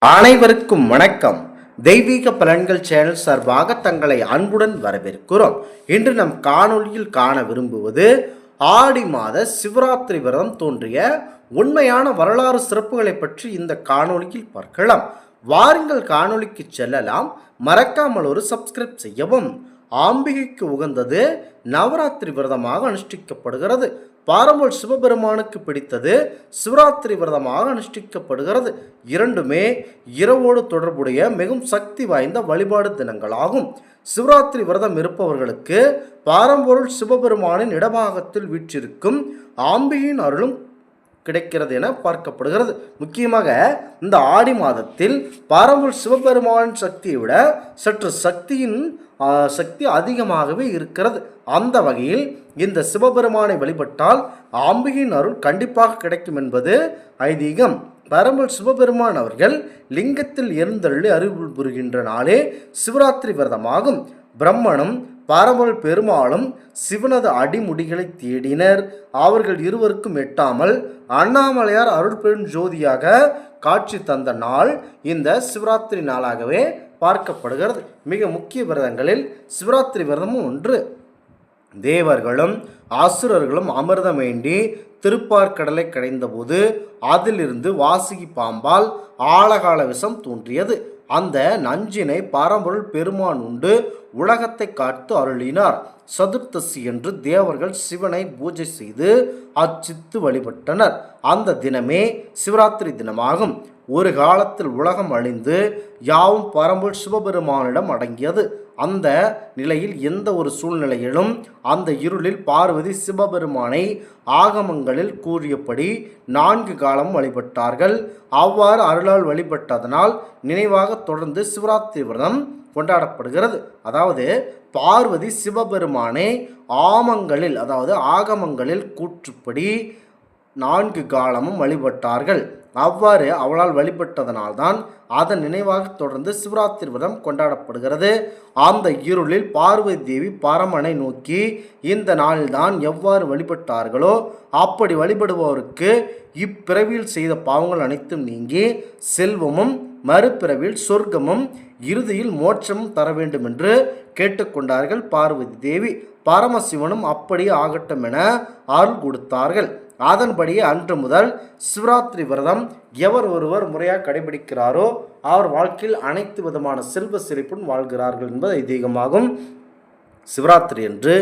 அனைவருக்கும் வணக்கம். தெய்வீக பலன்கள் சேனல் சார்பாக தங்களை அன்புடன் வரவேற்கிறோம். இன்று நம் காணொளியில் காண விரும்புவது ஆடி மாத சிவராத்திரி விரதம் தோன்றிய உண்மையான வரலாறு சிறப்புகளை பற்றி இந்த காணொளியில் பார்க்கலாம். வாருங்கள் காணொளிக்கு செல்லலாம். மறக்காமல் ஒரு சப்ஸ்கிரைப் செய்யவும். ஆம்பிகைக்கு உகந்தது நவராத்திரி விரதமாக அனுஷ்டிக்கப்படுகிறது. பாரம்போல் சிவபெருமானுக்கு பிடித்தது சிவராத்திரி விரதமாக அனுஷ்டிக்கப்படுகிறது. இரண்டுமே இரவோடு தொடர்புடைய மிகவும் சக்தி வாய்ந்த வழிபாடு தினங்களாகும். சிவராத்திரி விரதம் இருப்பவர்களுக்கு பாரம்பொருள் சிவபெருமானின் இடபாகத்தில் வீற்றிருக்கும் ஆம்பிகையின் அருளும் கிடைக்கிறது என பார்க்கப்படுகிறது. முக்கியமாக இந்த ஆடி மாதத்தில் பாரம்பொருள் சிவபெருமானின் சக்தியை விட சற்று சக்தி அதிகமாகவே இருக்கிறது. அந்த வகையில் இந்த சிவபெருமானை வழிபட்டால் ஆம்பிகையின் அருள் கண்டிப்பாக கிடைக்கும் என்பது ஐதீகம். பரம்பொருள் சிவபெருமான் அவர்கள் லிங்கத்தில் எழுந்தருளி அருள் புரிகின்ற நாளே சிவராத்திரி விரதமாகும். பிரம்மனும் பரம்பொருள் பெருமாளும் சிவனது அடிமுடிகளை தேடினர். அவர்கள் இருவருக்கும் எட்டாமல் அண்ணாமலையார் அருள் பெரும் ஜோதியாக காட்சி தந்த நாள் இந்த சிவராத்திரி நாளாகவே பார்க்கப்படுகிறது. மிக முக்கிய விரதங்களில் சிவராத்திரி விரதமும் ஒன்று. தேவர்களும் அசுரர்களும் அமிர்தம் வேண்டி திருப்பார்கடலை கடைந்தபோது அதிலிருந்து வாசுகி பாம்பால் ஆழகால விஷம் தோன்றியது. அந்த நஞ்சினை பாரம்பொருள் பெருமான் உண்டு உலகத்தை காத்து அருளினார். சதுர்த்தசி என்று தேவர்கள் சிவனை பூஜை செய்து அச்சித்து வழிபட்டனர். அந்த தினமே சிவராத்திரி தினமாகும். ஒரு காலத்தில் உலகம் அழிந்து யாவும் பரம்பொருள் சிவபெருமானிடம் அடங்கியது. அந்த நிலையில் எந்த ஒரு சூழ்நிலையிலும் அந்த இருளில் பார்வதி சிவபெருமானை ஆகமங்களில் கூறியபடி 4 காலம் வழிபட்டார்கள். அவ்வாறு அருளால் வழிபட்டதனால் நினைவாக தொடர்ந்து சிவராத்திரி விரதம் கொண்டாடப்படுகிறது. அதாவது பார்வதி சிவபெருமானை ஆகமங்களில் கூற்றுப்படி 4 காலமும் வழிபட்டார்கள். அவ்வாறு அவளால் வழிபட்டதனால்தான் அதன் நினைவாக தொடர்ந்து சிவராத்திரி விரதம் கொண்டாடப்படுகிறது. அந்த இருளில் பார்வதி தேவி பரமனை நோக்கி இந்த நாளில்தான் எவ்வாறு வழிபட்டார்களோ அப்படி வழிபடுபவருக்கு இப்பிறவியில் செய்த பாவங்கள் அனைத்தும் நீங்கி செல்வமும் மறுபிறவியில் சொர்க்கமும் இறுதியில் மோட்சமும் தர வேண்டும் என்று கேட்டுக்கொண்டார்கள் பார்வதி தேவி. பரமசிவனும் அப்படியே ஆகட்டும் என அருள் கொடுத்தார்கள். அதன்படியே அன்று முதல் சிவராத்திரி விரதம் எவர் ஒருவர் முறையாக கடைபிடிக்கிறாரோ அவர் வாழ்க்கையில் அனைத்து விதமான செல்வ செழிப்புடன் வாழ்கிறார்கள் என்பது ஐதீகமாகும். சிவராத்திரி என்று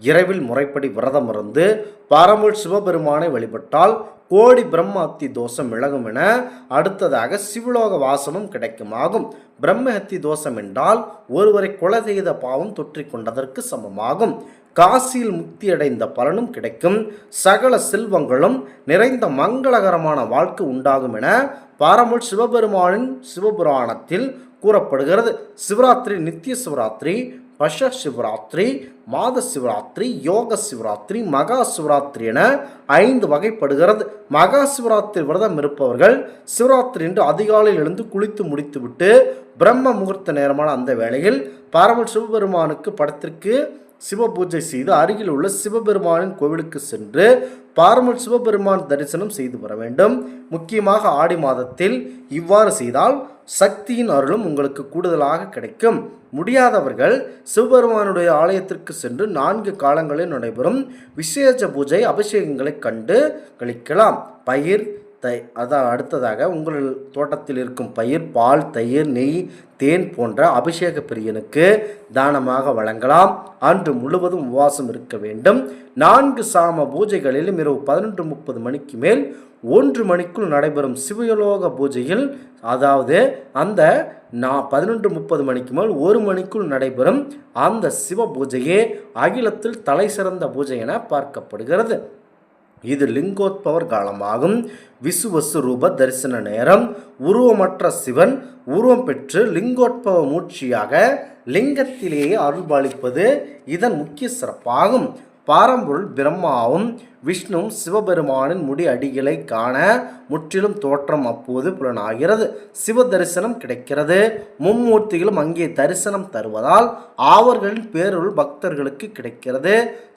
இரவில் முறைப்படி விரதம் இருந்து பரம்பொருள் சிவபெருமானை வழிபட்டால் கோடி பிரம்மஹத்தி தோஷம் விலகும் என அடுத்ததாக சிவலோக வாசமும் கிடைக்குமாகும். பிரம்மஹத்தி தோஷம் என்றால் ஒருவரை கொலை செய்த பாவம் தொற்றிக் கொண்டதற்கு சமமாகும். காசியில் முக்தி அடைந்த பலனும் கிடைக்கும். சகல செல்வங்களும் நிறைந்த மங்களகரமான வாழ்க்கை உண்டாகும் என பரம்பொருள் சிவபெருமானின் சிவபுராணத்தில் கூறப்படுகிறது. சிவராத்திரி நித்திய சிவராத்திரி, பஷ சிவராத்திரி, மாத சிவராத்திரி, யோக சிவராத்திரி, மகா சிவராத்திரி என 5 வகைப்படுகிறது. மகா சிவராத்திரி விரதம் இருப்பவர்கள் சிவராத்திரி என்று அதிகாலையில் எழுந்து குளித்து முடித்துவிட்டு பிரம்ம முகூர்த்த நேரமான அந்த வேளையில் பரம்பொருள் சிவபெருமானுக்கு படத்திற்கு சிவ பூஜை செய்து அருகில் உள்ள சிவபெருமானின் கோவிலுக்கு சென்று பரம்பொருள் சிவபெருமான் தரிசனம் செய்து வர வேண்டும். முக்கியமாக ஆடி மாதத்தில் இவ்வாறு செய்தால் சக்தியின் அருளும் உங்களுக்கு கூடுதலாக கிடைக்கும். முடியாதவர்கள் சிவபெருமானுடைய ஆலயத்திற்கு சென்று 4 காலங்களில் நடைபெறும் விசேஷ பூஜை அபிஷேகங்களை கண்டு கழிக்கலாம். பயிர் அடுத்ததாக உங்கள் தோட்டத்தில் இருக்கும் பயிர், பால், தயிர், நெய், தேன் போன்ற அபிஷேக பிரியனுக்கு தானமாக வழங்கலாம். அன்று முழுவதும் உபவாசம் இருக்க வேண்டும். 4 சாம பூஜைகளிலும் இரவு 11:30 மணிக்கு மேல் 1 மணிக்குள் நடைபெறும் சிவயோக பூஜையில், அதாவது அந்த 11:30 மணிக்கு மேல் 1 மணிக்குள் நடைபெறும் அந்த சிவ பூஜையே அகிலத்தில் தலை சிறந்த பூஜை என பார்க்கப்படுகிறது. இது லிங்கோத்பவர் காலமாகும். விசுவசு ரூப தரிசன நேரம். உருவமற்ற சிவன் உருவம் பெற்று லிங்கோத்பவ மூர்ச்சியாக லிங்கத்திலேயே அருள்பாலிப்பது இதன் முக்கிய சிறப்பாகும். பாரம்பொருள் பிரம்மாவும் விஷ்ணுவும் சிவபெருமானின் முடி அடிகளை காண முற்றிலும் தோற்றம் அப்போது புலனாகிறது. சிவ தரிசனம் கிடைக்கிறது. மும்மூர்த்திகளும் அங்கே தரிசனம் தருவதால் அவர்களின் பேரருள் பக்தர்களுக்கு கிடைக்கிறது.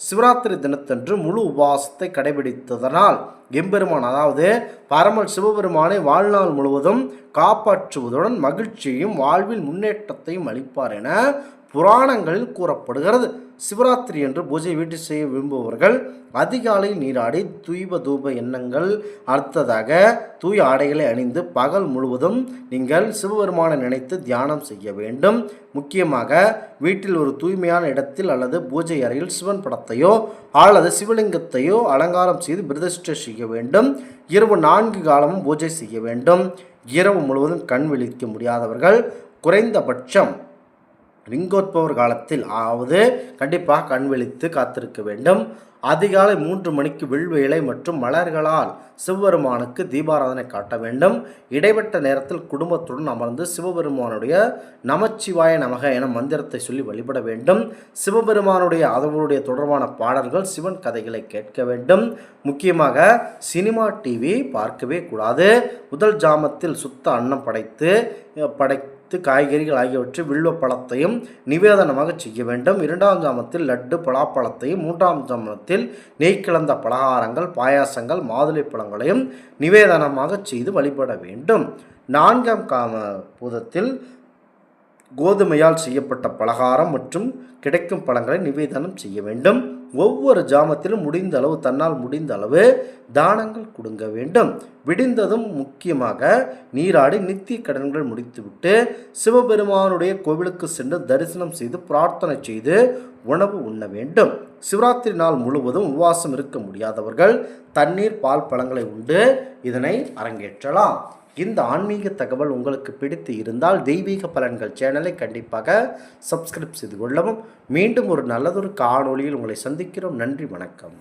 சிவராத்திரி தினத்தன்று முழு உபவாசத்தை கடைபிடித்ததனால் எம்பெருமான் அதாவது பரமல் சிவபெருமானை வாழ்நாள் முழுவதும் காப்பாற்றுவதுடன் மகிழ்ச்சியையும் வாழ்வில் முன்னேற்றத்தையும் அளிப்பார் என புராணங்களில் கூறப்படுகிறது. சிவராத்திரி என்று பூஜை வீட்டு செய்ய விரும்புபவர்கள் அதிகாலை நீராடி தூப தூப எண்ணங்கள் அடுத்ததாக தூய ஆடைகளை அணிந்து பகல் முழுவதும் நீங்கள் சிவபெருமானை நினைத்து தியானம் செய்ய வேண்டும். முக்கியமாக வீட்டில் ஒரு தூய்மையான இடத்தில் அல்லது பூஜை அறையில் சிவன் படத்தையோ அல்லது சிவலிங்கத்தையோ அலங்காரம் செய்து பிரதிஷ்டை செய்ய வேண்டும். இரவு 4 காலமும் பூஜை செய்ய வேண்டும். இரவு முழுவதும் கண் விழிக்க முடியாதவர்கள் குறைந்தபட்சம் லிங்கோத்பவர் காலத்தில் ஆவது கண்டிப்பாக கண் விழித்து காத்திருக்க வேண்டும். அதிகாலை 3 மணிக்கு வில்வ இலை மற்றும் மலர்களால் சிவபெருமானுக்கு தீபாராதனை காட்ட வேண்டும். இடைப்பட்ட நேரத்தில் குடும்பத்துடன் அமர்ந்து சிவபெருமானுடைய நமச்சிவாய நமக என மந்திரத்தை சொல்லி வழிபட வேண்டும். சிவபெருமானுடைய அவர்களுடைய தொடர்பான பாடல்கள் சிவன் கதைகளை கேட்க வேண்டும். முக்கியமாக சினிமா டிவி பார்க்கவே கூடாது. முதல் ஜாமத்தில் சுத்த அன்னம் படைத்து காய்கறிகள் ஆகியவற்றை வில்வ பழத்தையும் நிவேதனமாக செய்ய வேண்டும். 2ஆம் ஜாமத்தில் லட்டு பலாப்பழத்தையும் 3ஆம் ஜாமத்தில் நெய் கலந்த பலகாரங்கள் பாயாசங்கள் மாதுளை பழங்களையும் நிவேதனமாக செய்து வழிபட வேண்டும். 4ஆம் பூதத்தில் கோதுமையால் செய்யப்பட்ட பலகாரம் மற்றும் கிடைக்கும் பழங்களை நிவேதனம் செய்ய வேண்டும். ஒவ்வொரு ஜாமத்திலும் முடிந்த அளவு தன்னால் முடிந்த அளவு தானங்கள் கொடுங்க வேண்டும். விடிந்ததும் முக்கியமாக நீராடி நித்திய கடன்கள் முடித்துவிட்டு சிவபெருமானுடைய கோவிலுக்கு சென்று தரிசனம் செய்து பிரார்த்தனை செய்து உணவு உண்ண வேண்டும். சிவராத்திரி நாள் முழுவதும் உபவாசம் இருக்க முடியாதவர்கள் தண்ணீர் பால் பழங்களை உண்டு இதனை அரங்கேற்றலாம். இந்த ஆன்மீக தகவல் உங்களுக்கு பிடித்து இருந்தால் தெய்வீக பலன்கள் சேனலை கண்டிப்பாக சப்ஸ்கிரைப் செய்து கொள்ளவும். மீண்டும் ஒரு நல்லதொரு காணொளியில் உங்களை சந்திக்கிறோம். நன்றி, வணக்கம்.